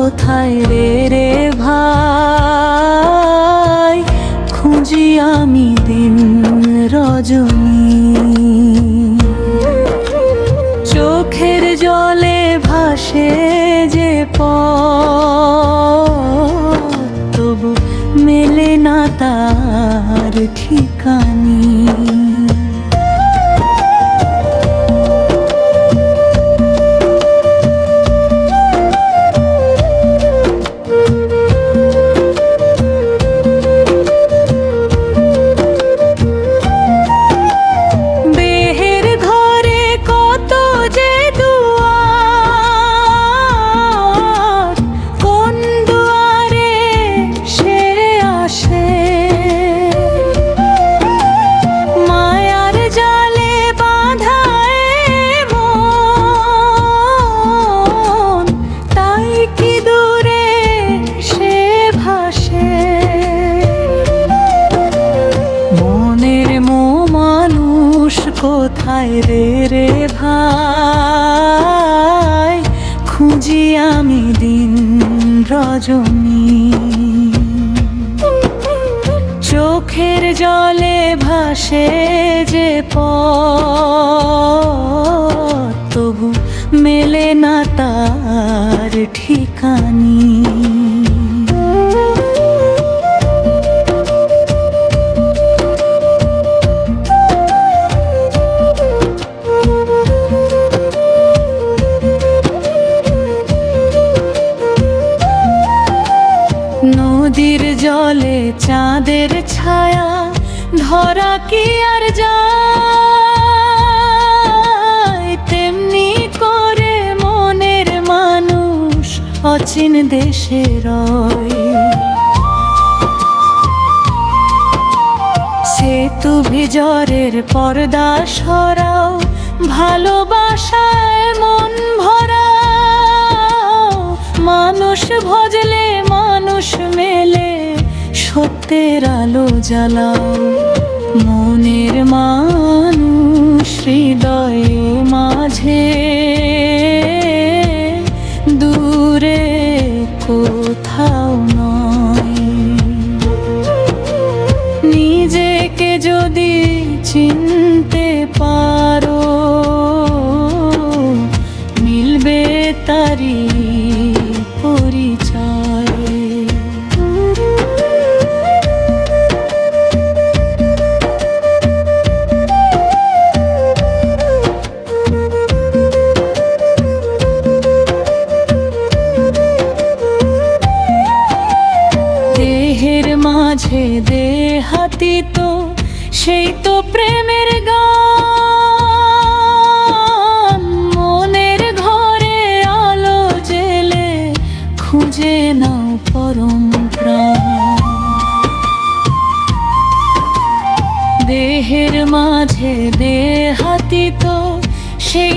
কোথায় রে ভাই, খুঁজি আমি দিন রজনী। চোখের জলে ভাসে যে পথ, তবু মেলে না তার ঠিকানি। কোথায় রে ভাই, খুঁজি আমি দিন রজনী। চোখের জলে ভাসে যে পথ, তবু মেলে না তার ঠিকানি। নদীর জলে চাঁদের ছায়া ধরা কি আর যায়, তেমনি করে মনের মানুষ অচিন দেশে রয়। সেতু ভিজরের পর্দা সরাও, ভালোবাসায় মন ভরাও। মানুষ ভজলে মানুষ মেলে, সত্যের আলো জ্বালাও। মনের মানুষ হৃদয়ে মাঝে, দূরে কোথাও নয়। নিজেকে যদি চিনতে পারো, মিলবে তারি পরিচয়। দেহের মাঝে দেহাতীত, সেই তো প্রেমের গান। মনের ঘরে আলো জেলে, খুঁজে নাও পরম প্রাণ। দেহের মাঝে দেহাতীত, সেই